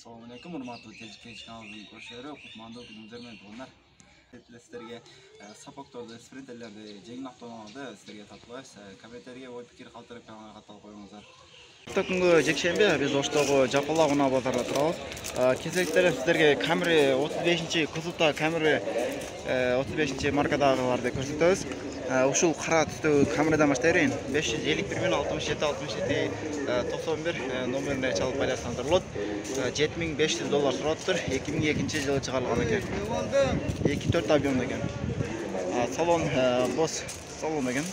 Assalamualaikum урматтуу тележүргүзүүчү каналдын көрүүчүлөрү, кутмандуу күнүңүздөр менен туугандар. Сиздерге саппортторду, спринтерлерди жеңил автоунааларды сиздерге тартуулайбыз. Комментарийге ой пикир калтырып каналга катталып коюңуздар. Күнгү жекшемби биз Оштогу Жапалак унаа базарында турабыз. Кезектелеп сиздерге Camry 35-кузовда Camry 35 маркадагыларды көрсөтөбүз. Ушул кара түстөгү Camryдан баштайбын. 551 67 67 91 номерине чалып байлансаңыздар болот. $7500 сураптыр. 2002-жылы чыгарылган экен. 2-4 объемда экен. Салон бос салон экен.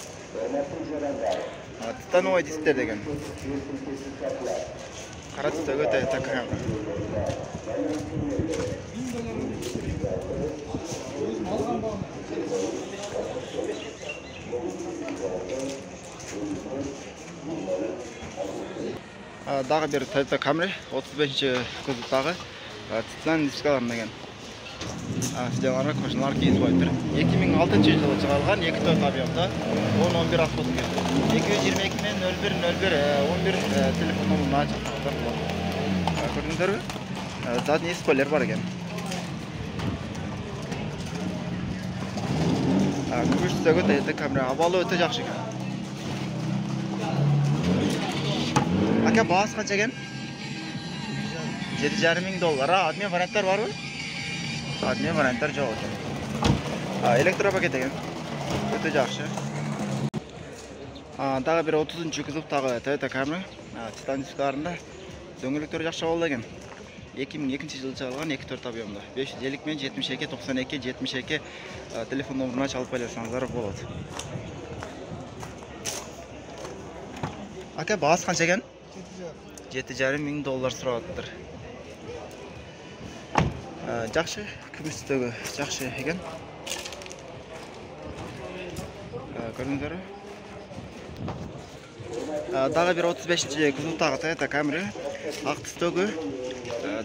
Титановый дисктер деген. Кара түстөгү Toyota Camry. Дагы бир Toyota Camry 35-кузовдагы Titan дискалар деген. Сиздерге кошуналар кийип коюптур. 2006-жылы чыгарылган 2-4 объемда 10-11 автобус экен. 222 мен 01 телефон номерин ачыңыздар болот. Көрдүңүздөрбү? Задний спойлер бар экен. Күмүш түстөгү Toyota Camry абалы өтө жакшы экен. Ака баасы канча экен? $7,500. Адмен варианттар барбы? Адмен варианттар жок экен. Электропакет экен. Өтө жакшы. Дагы бир 30-кузовдагы Toyota Camry Titan дискларында дөңгөлөктөрү жакшы болду экен. 2002-жылы чыгарылган 2-4 объемда. 550 мен 72 92 72 телефон номеріне чалып байлансаңыздар болот. Ака баасы канча экен? $7,500 сурап атыптыр. Жакшы, күмүш түстөгү жакшы экен. Көрдүңүздөрбү? Дагы бир 35-кузовдагы Toyota Camry ак түстөгү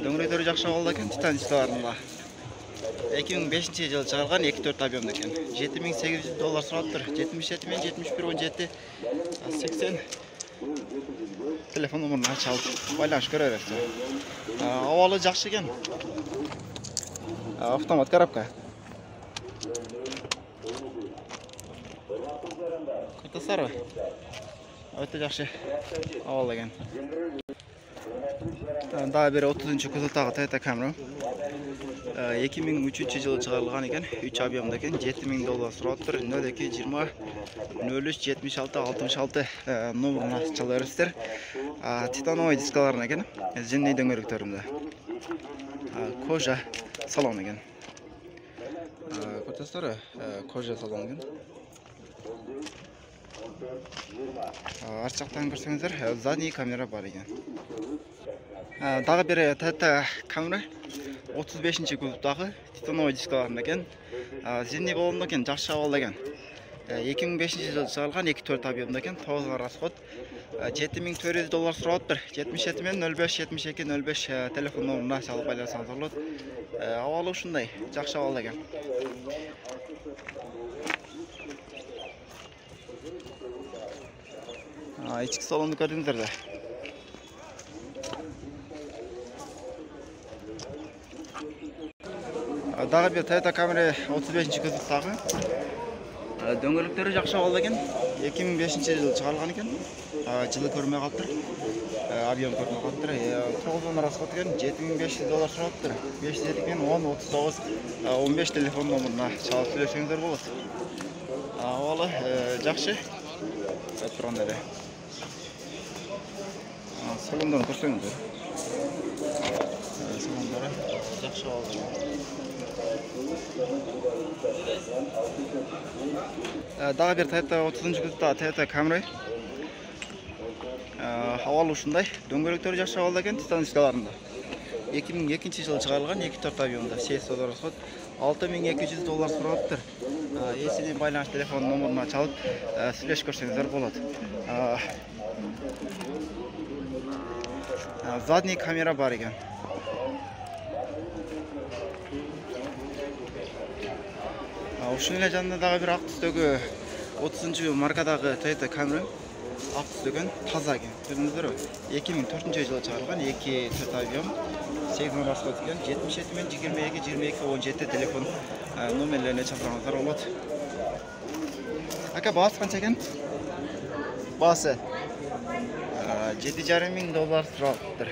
дөңгөлөктөрү жакшы болду экен. Titan дискларында 2005-жылы чыгарылган 2-4 объемда экен. $7,800 сураптыр. 77 мен 71 17 80 телефон номерine чалып байланышып көрө бересиз. Абалы жакшы экен. Автомат коробка. Кыртысары өтө жакшы абалы экен. Дагы бир 30-кузовдагы Toyota Camry 2003-жылы чыгарылган экен. 3 объемда экен. $7,000 сураптыр. 02 20 03 76 66 номерине чала бересиздер. Титановый дискалар экен. Зимний дөңгөлөктөрүндө. Кожа салон экен. Көрсөңүздөр, кожа салон экен. Арт жактан көрсөңүздөр, задний камера бар экен. Дагы бир Toyota Camry 35-кузовдагы Titановый дискалар экен. Зимний болгондон кийин жакшы абалда экен. 2005-жылы чыгарылган 2-4 объемда экен. 9 расход. $7,400 сураптыр. 77 мен 05 72 05 телефон номерine чалып байлансаңыздар болот. Абалы ушундай, жакшы абалда экен. Ички салонду көрдүңүздөр да. Дагы бир Toyota Camry 35-кузовдагы дөңгөлөктөрү жакшы абалда экен. 2005-жылы чыгарылган экен. Жылы көрмөй калыптыр. Объем көрмөй калыптыр. 9 расход экен. $7,500 сураптыр. 507 мен 10 39 15 телефон номерine чалып сүйлөшөңүздөр болот. Абалы жакшы. Турганда эле. Салондорун көрсөңүздөр. Салондору жакшы абалда. Дагы бир Toyota 30-кузовда Toyota Camry абалы ушундай, дөңгөлөктөрү жакшы абалда экен. Titan дискаларында 2002-жылы чыгарылган 2-4 объемда 8 расход $6,200 сураптыр. Эсини байланыш телефон номерine чалып сүйлөшүп көрсөңүздөр болот. Задний камера бар экен. Ушун эле жанында дагы бир ак түстөгү 30 маркадагы Toyota Camry ак түстөгөн таза экен. Көрдүңүздөрбү? 2004-жылы чыгарылган 2-4 объем Telefon basıp ötken 77 men 22 22 17 telefon nomerlerine çapıranlar olur. Aka bahas qancha ekan? Bahası $7,5 ming turibdir.